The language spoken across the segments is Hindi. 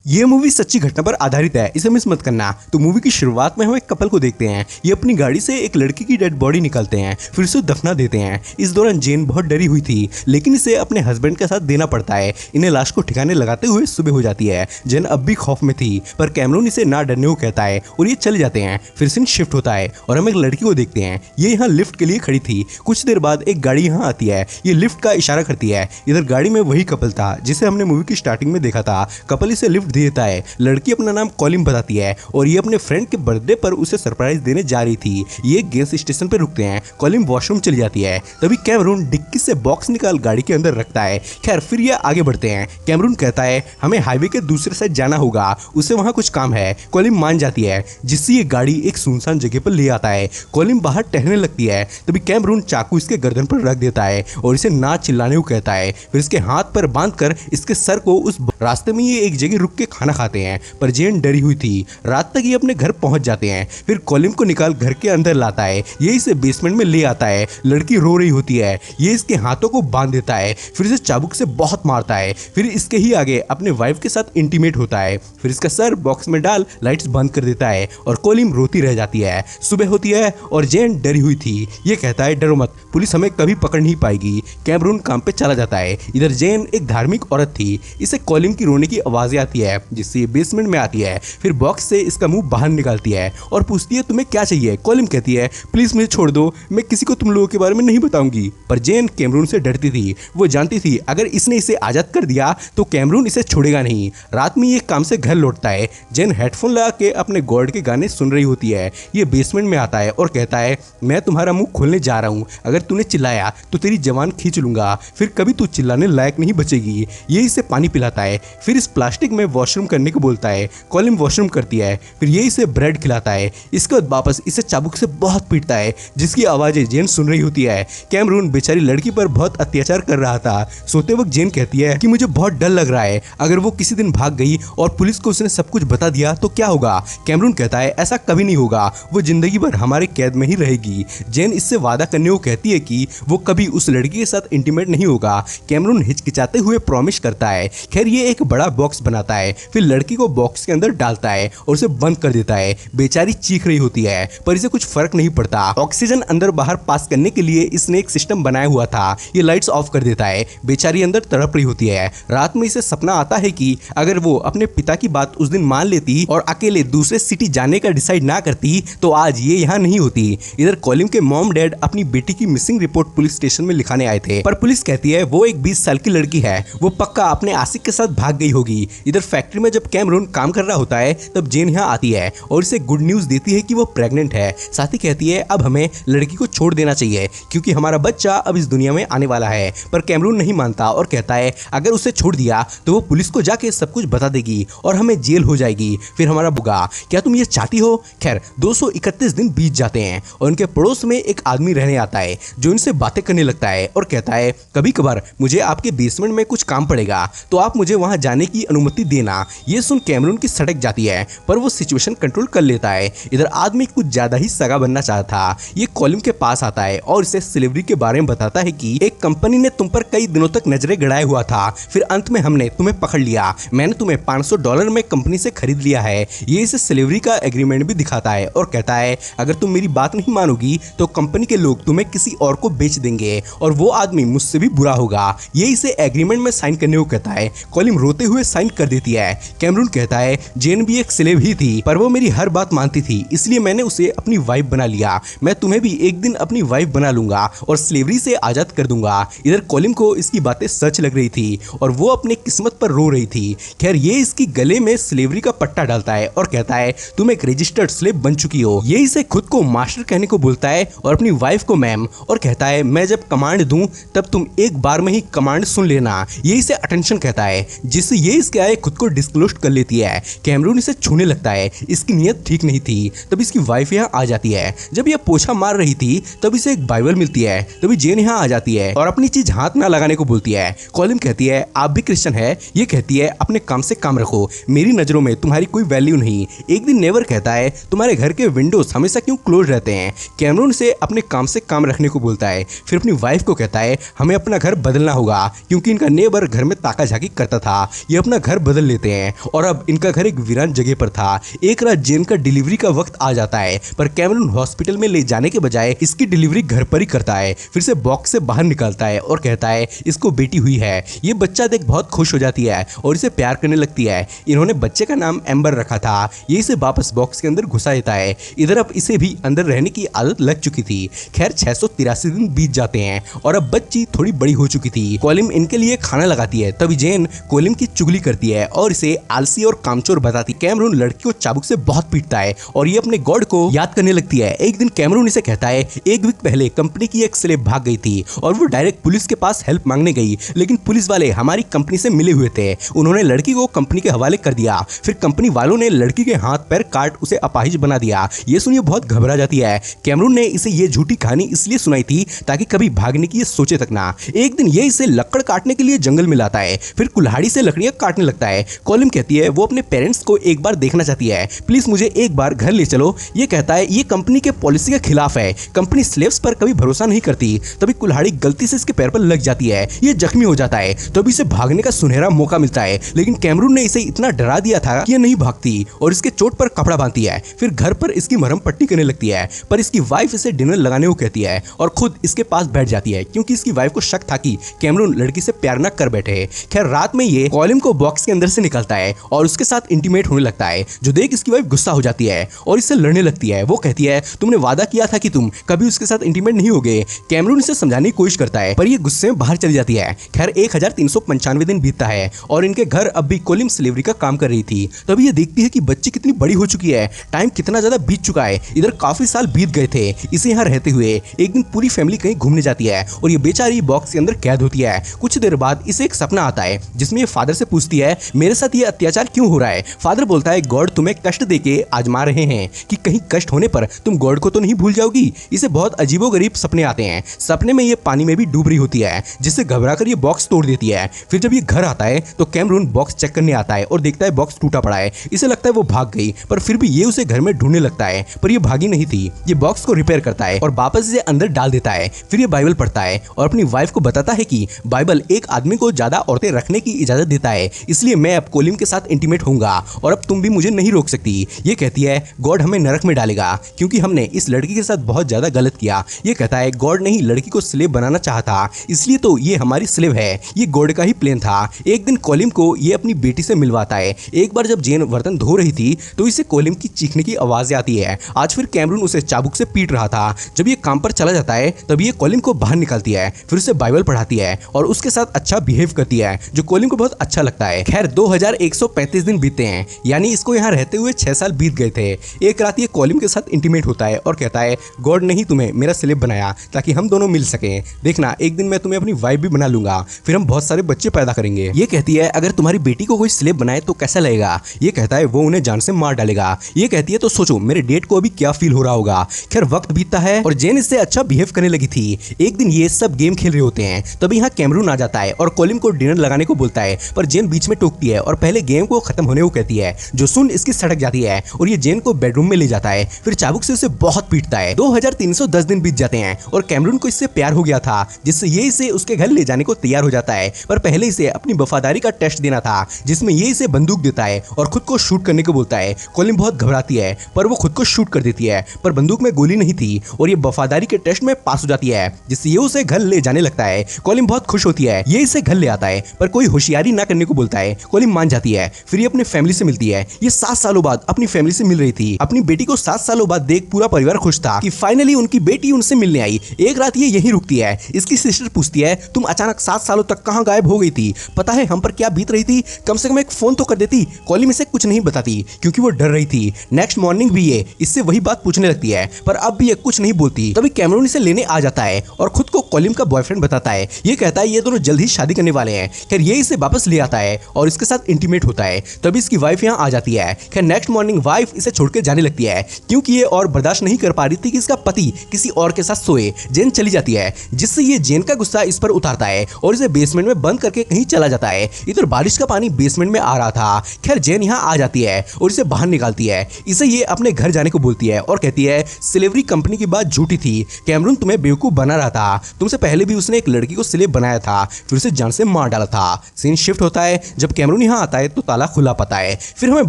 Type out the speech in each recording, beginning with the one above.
ये मूवी सच्ची घटना पर आधारित है, इसे मिस मत करना। तो मूवी की शुरुआत में हम एक कपल को देखते हैं। ये अपनी गाड़ी से एक लड़की की डेड बॉडी निकालते हैं, फिर उसे दफना देते हैं। इस दौरान जेन बहुत डरी हुई थी, लेकिन इसे अपने हस्बैंड के साथ देना पड़ता है। इन्हें लाश को ठिकाने लगाते हुए सुबह हो जाती है। जेन अब भी खौफ में थी, पर कैमरून इसे ना डरने को कहता है और ये चले जाते हैं। फिर सीन शिफ्ट होता है और हम एक लड़की को देखते हैं। ये यहाँ लिफ्ट के लिए खड़ी थी। कुछ देर बाद एक गाड़ी यहाँ आती है। ये लिफ्ट का इशारा करती है। इधर गाड़ी में वही कपल था जिसे हमने मूवी की स्टार्टिंग में देखा था। कपल इसे लिफ्ट दे देता है। लड़की अपना नाम कॉलिन बताती है और ये अपने फ्रेंड के बर्थडे पर उसे सरप्राइज देने जा रही थी। ये गैस स्टेशन पर रुकते हैं। कॉलिन वॉशरूम चली जाती है। तभी कैमरून डिक्की से बॉक्स निकाल गाड़ी के अंदर रखता है। खैर फिर ये आगे बढ़ते हैं। कैमरून कहता है हमें हाईवे के दूसरे साइड जाना होगा, उसे वहां कुछ काम है। कॉलिन मान जाती है, जिससे ये गाड़ी एक सुनसान जगह पर ले आता है। कॉलिन बाहर टहलने लगती है। तभी कैमरून चाकू इसके गर्दन पर रख देता है और इसे ना चिल्लाने को कहता है। फिर इसके हाथ पर बांधकर इसके सर को उस रास्ते में ये एक जगह रुक के खाना खाते हैं। पर जेन डरी हुई थी। रात तक ये अपने घर पहुंच जाते हैं। फिर कॉलिन को निकाल घर के अंदर लाता है। ये इसे बेसमेंट में ले आता है। लड़की रो रही होती है। ये इसके हाथों को बांध देता है। फिर इसे चाबुक से बहुत मारता है। फिर इसके ही आगे अपने वाइफ के साथ इंटीमेट होता है। फिर इसका सर बॉक्स में डाल लाइट्स बंद कर देता है और कॉलिन रोती रह जाती है। सुबह होती है और जेन डरी हुई थी। ये कहता है डरो मत, पुलिस हमें कभी पकड़ नहीं पाएगी। कैमरून काम पे चला जाता है। इधर जेन एक धार्मिक औरत थी। इसे कॉलिन की रोने की आवाजें आती है, जिससे ये बेसमेंट में आती है। फिर बॉक्स से इसका मुंह बाहर निकालती है और पूछती है तुम्हें क्या चाहिए। कॉलिन कहती है प्लीज मुझे छोड़ दो, मैं किसी को तुम लोगों के बारे में नहीं बताऊंगी। पर जेन कैमरून से डरती थी। वो जानती थी अगर इसने इसे आजाद कर दिया तो कैमरून इसे छोड़ेगा नहीं। रात में ये काम से घर लौटता है। जेन हेडफोन लगा के अपने गॉड के गाने सुन रही होती है। ये बेसमेंट में आता है और कहता है मैं तुम्हारा मुंह खोलने जा रहा हूँ, अगर तूने चिल्लाया तो तेरी जवान खींच लूंगा, फिर कभी तू चिल्लाने लायक नहीं बचेगी। ये इसे पानी पिलाता है। फिर इस प्लास्टिक में वॉशरूम करने को बोलता है। कॉलिन वॉशरूम करती है। फिर ये इसे ब्रेड खिलाता है। इसके बाद वापस इसे चाबुक से बहुत पीटता है, जिसकी आवाजें जेन सुन रही होती है। कैमरून बेचारी लड़की पर बहुत अत्याचार कर रहा था। सोते वक्त जेन कहती है कि मुझे बहुत डर लग रहा है, अगर वो किसी दिन भाग गई और पुलिस को उसने सब कुछ बता दिया तो क्या होगा। कैमरून कहता है ऐसा कभी नहीं होगा, वो जिंदगी भर हमारे कैद में ही रहेगी। जेन इससे वादा करने को कहती है कि वो कभी उस लड़की के साथ इंटीमेट नहीं होगा। कैमरून हिचकिचाते हुए प्रॉमिस करता है। खैर ये एक बड़ा बॉक्स बनाता है। फिर लड़की को बॉक्स के अंदर डालता है और उसे बंद कर देता है। बेचारी चीख रही होती है, पर इसे कुछ फर्क नहीं पड़ता। ऑक्सीजन अंदर बाहर पास करने के लिए इसने एक सिस्टम बनाया हुआ था। ये लाइट्स ऑफ कर देता है। बेचारी अंदर तड़प रही होती है। रात में इसे सपना आता है कि अगर वो अपने पिता की बात उस दिन मान लेती और अकेले दूसरे सिटी जाने का डिसाइड ना करती तो आज ये यहाँ नहीं होती। इधर कॉलिन के मॉम डैड अपनी बेटी की मिसिंग रिपोर्ट पुलिस स्टेशन में लिखाने आए थे, पर पुलिस कहती है वो एक 20 साल की लड़की है, वो पक्का अपने आशिक के साथ भाग गई होगी। इधर फैक्ट्री में जब कैमरून काम कर रहा होता है तब जेन यहाँ आती है और इसे गुड न्यूज देती है कि वो प्रेग्नेंट है। साथ ही कहती है अब हमें लड़की को छोड़ देना चाहिए क्योंकि हमारा बच्चा अब इस दुनिया में आने वाला है। पर कैमरून नहीं मानता और कहता है अगर उसे छोड़ दिया तो वो पुलिस को जाके सब कुछ बता देगी और हमें जेल हो जाएगी, फिर हमारा बुगा। क्या तुम ये चाहती हो। खैर 231 दिन बीत जाते हैं और उनके पड़ोस में एक आदमी रहने आता है जो इनसे बातें करने लगता है और कहता है कभी कभार मुझे आपके बेसमेंट में कुछ काम पड़ेगा तो आप मुझे वहां जाने की अनुमति देना। ये सुन कैमरून की सड़क जाती है, पर वो सिचुएशन कंट्रोल कर लेता है। इधर आदमी कुछ ज्यादा ही सगा बनना चाहता था। ये कॉलिन के पास आता है और इसे सिलेवरी के बारे में बताता है कि एक कंपनी ने तुम पर कई दिनों तक नजरें गड़ाए हुआ था, फिर अंत में हमने तुम्हें पकड़ लिया। मैंने तुम्हें $500 में कंपनी से खरीद लिया है। ये इसे सिलेवरी का एग्रीमेंट भी दिखाता है और कहता है अगर तुम मेरी बात नहीं मानोगी तो कंपनी के लोग तुम्हें किसी और को बेच देंगे और वो आदमी मुझसे भी बुरा होगा। ये इसे एग्रीमेंट में साइन करने को कहता है। कॉलिन रोते हुए साइन कर देती है। कैमरून कहता है जेन भी एक स्लेव ही थी, पर वो मेरी हर बात मानती थी, इसलिए मैंने उसे अपनी वाइफ बना लिया। मैं तुम्हें भी एक दिन अपनी वाइफ बना लूंगा और स्लेवरी से आजाद कर दूंगा। इधर कॉलिन को इसकी बातें सच लग रही थी और वो अपने किस्मत पर रो रही थी। खैर ये इसकी गले में स्लेवरी का पट्टा डालता है और कहता है तुम एक रजिस्टर्ड स्लेव बन चुकी हो। ये इसे खुद को मास्टर कहने को बोलता है और अपनी वाइफ को मैम, और कहता है मैं जब कमांड दूं तब तुम एक बार में ही कमांड सुन लेना। ये इसे अटेंशन कहता है, जिससे ये इसके आए खुद को डिस्क्लोज कर लेती है। कैमरून इसे छूने लगता है। इसकी नीयत ठीक नहीं थी। तब इसकी वाइफ यहाँ आ जाती है। जब ये पोछा मार रही थी तब इसे एक बाइबल मिलती है। तभी जेन यहाँ आ जाती है और अपनी चीज हाथ ना लगाने को बोलती है। कॉलिन कहती है आप भी क्रिश्चियन है। ये कहती है अपने काम से काम रखो, मेरी नजरों में तुम्हारी कोई वैल्यू नहीं। एक दिन नेवर कहता है तुम्हारे घर के विंडोज हमेशा क्यों क्लोज रहते हैं। कैमरून से अपने काम से काम रखने को बोलता है। फिर अपनी वाइफ को कहता है हमें अपना घर बदलना होगा क्योंकि इनका नेबर घर में ताका झाकी करता था। ये अपना घर बदल लेता देते हैं और अब इनका घर एक वीरान जगह पर था। एक रात जेन का डिलीवरी का वक्त आ जाता है, पर कैमरून हॉस्पिटल में ले जाने के बजाय इसकी डिलीवरी घर पर ही करता है। फिर से बॉक्स से बाहर निकलता है और कहता है इसको बेटी हुई है। ये बच्चा देख बहुत खुश हो जाती है और इसे प्यार करने लगती है। इन्होंने बच्चे का नाम एम्बर रखा था। ये इसे वापस बॉक्स के अंदर घुसा देता है। इधर अब इसे भी अंदर रहने की आदत लग चुकी थी। खैर 683 दिन बीत जाते हैं और अब बच्ची थोड़ी बड़ी हो चुकी थी। कॉलिम इनके लिए खाना लगाती है, तभी जेन कॉलिम की चुगली करती है और इसे आलसी और कामचोर बताती। कैमरून लड़की को चाबुक से बहुत पीटता है और ये अपने गॉड को याद करने लगती है। एक दिन कैमरून इसे कहता है एक वीक पहले कंपनी की एक स्लेव भाग गई थी और वो डायरेक्ट पुलिस के पास हेल्प मांगने गई, लेकिन पुलिस वाले हमारी कंपनी से मिले हुए थे। उन्होंने लड़की को कंपनी के हवाले कर दिया। फिर कंपनी वालों ने लड़की के हाथ पैर काट उसे अपाहिज बना दिया। ये सुनिए बहुत घबरा जाती है। कैमरून ने इसे ये झूठी कहानी इसलिए सुनाई थी ताकि कभी भागने की ये सोचे तक ना। एक दिन ये इसे लकड़ काटने के लिए जंगल में लाता है, फिर कुल्हाड़ी से लकड़ियां काटने लगता है। कॉलिम कहती है वो अपने पेरेंट्स को एक बार देखना चाहती है, प्लीज मुझे एक बार घर ले चलो। ये कहता है ये कंपनी के पॉलिसी के खिलाफ है, कंपनी स्लेव्स पर कभी भरोसा नहीं करती। तभी कुल्हाड़ी गलती से इसके पैर पर लग जाती है, ये जख्मी हो जाता है। तभी इसे भागने का सुनहरा मौका मिलता है, लेकिन कैमरून ने इसे इतना डरा दिया था कि ये नहीं भागती और इसके चोट पर कपड़ा बांधती है। फिर घर पर इसकी मरहम पट्टी करने लगती है, पर इसकी वाइफ इसे डिनर लगाने को कहती है और खुद इसके पास बैठ जाती है, क्योंकि इसकी वाइफ को शक था कि कैमरून लड़की से प्यार न कर बैठे। खैर रात में ये कॉलिम को बॉक्स के अंदर से निकलता है और उसके साथ इंटीमेट होने लगता है, जो देख इसकी वाइफ गुस्सा हो जाती है और इससे लड़ने लगती है। वो कहती है तुमने वादा किया था कि तुम कभी उसके साथ इंटीमेट नहीं होगे। कैमरून इसे समझाने की कोशिश करता है, पर ये गुस्से में बाहर चली जाती है। खैर 1395 दिन बीतता है और इनके घर अब भी कॉलिम स्लेवरी का काम कर रही थी। तभी ये देखती है कि बच्ची कितनी बड़ी हो चुकी है, टाइम कितना ज्यादा बीत चुका है। इधर काफी साल बीत गए थे इसे यहाँ रहते हुए। एक दिन पूरी फैमिली कहीं घूमने जाती है और ये बेचारी बॉक्स के अंदर कैद होती है। कुछ देर बाद इसे एक सपना आता है जिसमें ये फादर से पूछती है मेरे साथ ये अत्याचार क्यों हो रहा है। फादर बोलता है गॉड तुम्हें कष्ट देके आजमा रहे हैं कि कहीं कष्ट होने पर तुम गॉड को तो नहीं भूल जाओगी। इसे बहुत अजीबोगरीब सपने आते हैं। सपने में ये पानी में भी डूब रही होती है, जिससे घबराकर ये बॉक्स तोड़ देती है। फिर जब ये घर आता है तो कैमरून बॉक्स चेक करने आता है और देखता है बॉक्स टूटा पड़ा है। इसे लगता है वो भाग गई, पर फिर भी ये उसे घर में ढूंढने लगता है, पर ये भागी नहीं थी। ये बॉक्स को रिपेयर करता है और वापस इसे अंदर डाल देता है। फिर ये बाइबल पढ़ता है और अपनी वाइफ को बताता है कि बाइबल एक आदमी को ज्यादा औरतें रखने की इजाजत देता है, इसलिए मैं अब कॉलिम के साथ इंटीमेट होऊंगा और अब तुम भी मुझे नहीं रोक सकती। ये कहती है गॉड हमें नरक में डालेगा क्योंकि हमने इस लड़की के साथ बहुत ज्यादा गलत किया। ये कहता है गॉड ने ही लड़की को स्लेव बनाना चाहा था, इसलिए तो ये हमारी स्लेव है। ये गॉड का ही प्लान था। एक दिन कॉलिम को ये अपनी बेटी से मिलवाता है। एक बार जब जेन बर्तन धो रही थी तो इसे कॉलिम की चीखने की आवाज आती है। आज फिर कैमरून उसे चाबुक से पीट रहा था। जब ये काम पर चला जाता है तब ये कॉलिम को बाहर निकालती है, फिर उसे बाइबल पढ़ाती है और उसके साथ अच्छा बिहेव करती है, जो कॉलिम को बहुत अच्छा लगता है। खैर 2135 दिन बीतते हैं, यानी इसको यहाँ रहते हुए 6 साल बीत गए थे। एक रात ये कॉलिम के साथ इंटीमेट होता है और कहता है गॉड ने ही तुम्हें मेरा स्लेव बनाया ताकि हम दोनों मिल सकें। देखना एक दिन मैं तुम्हें अपनी वाइफ भी बना लूंगा, फिर हम बहुत सारे बच्चे पैदा करेंगे। ये कहती है अगर तुम्हारी बेटी को कोई स्लेव बनाए तो कैसा लगेगा। ये कहता है वो उन्हें जान से मार डालेगा। ये कहती है तो सोचो मेरे डेट को अभी क्या फील हो रहा होगा। खैर वक्त बीतता है और जेन इससे अच्छा बिहेव करने लगी थी। एक दिन ये सब गेम खेल रहे होते हैं, तभी यहाँ कैमरून आ जाता है और कॉलिम को डिनर लगाने को बोलता है, पर जेन बीच में टोकती है और पहले गेम को खत्म होने को कहती है, जो सुन इसकी सड़क जाती है और ये जेन को बेडरूम में ले जाता है। फिर चाबुक से उसे बहुत पीटता है। 2310 दिन बीत जाते हैं और कैमरून को इससे प्यार हो गया था, जिससे ये इसे उसके घर ले जाने को तैयार हो जाता है। पर पहले इसे अपनी वफादारी का टेस्ट देना था, जिसमें ये इसे बंदूक देता है और खुद को शूट करने को बोलता है। कॉलिम बहुत घबराती है, पर वो खुद को शूट कर देती है, पर बंदूक में गोली नहीं थी और ये वफादारी के टेस्ट में पास हो जाती है, जिससे ये उसे घर ले जाने लगता है। कॉलिम बहुत खुश होती है। ये इसे घर ले आता है, पर कोई होशियारी ना करने को बोलता है। कॉलिम मान जाती है। फिर ये अपने फैमिली से मिलती है। ये 7 सालों बाद अपनी फैमिली से मिल रही थी। अपनी बेटी को 7 सालों बाद देख पूरा परिवार खुश था कि फाइनली उनकी बेटी उनसे मिलने आई। एक रात ये यहीं रुकती है। इसकी सिस्टर पूछती है तुम अचानक 7 सालों तक कहाँ गायब हो गई थी, पता है हम पर क्या बीत रही थी, कम से कम एक फोन तो कर देती। कॉलिम इसे कुछ नहीं बताती क्योंकि वो डर रही थी। नेक्स्ट मॉर्निंग भी ये इससे वही बात पूछने लगती है, पर अब भी ये कुछ नहीं बोलती। तभी कैमरून इसे लेने आ जाता है और खुद को कॉलिम का बॉयफ्रेंड बताता है। ये कहता है ये दोनों जल्द ही शादी करने वाले हैं। खैर ये इसे वापस ले आता है और इसके साथ इंटीमेट होता है। तभी इसकी वाइफ यहाँ आ जाती है। खैर नेक्स्ट मॉर्निंग वाइफ इसे छोड़ के जाने लगती है क्योंकि ये और बर्दाश्त नहीं कर पा रही थी कि इसका पति किसी और के साथ सोए। जेन चली जाती है, जिससे ये जेन का गुस्सा इस पर उतारता है और इसे बेसमेंट में बंद करके कहीं चला जाता है। इधर बारिश का पानी बेसमेंट में आ रहा था। खैर जेन यहाँ आ जाती है और इसे बाहर निकालती है। इसे ये अपने घर जाने को बोलती है और कहती है स्लेवरी कंपनी की बात झूठी थी, कैमरून तुम्हें बेवकूफ बना रहा था। तुमसे पहले भी उसने एक लड़की को स्लेव बनाया था, फिर उसे जान से मार डाला था। सीन शिफ्ट होता है जब कैमरून कैमरून यहाँ आता है तो ताला खुला पाता है। फिर हमें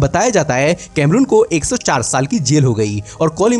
बताया जाता है कैमरून को 104 साल की जेल हो गई और कॉलिन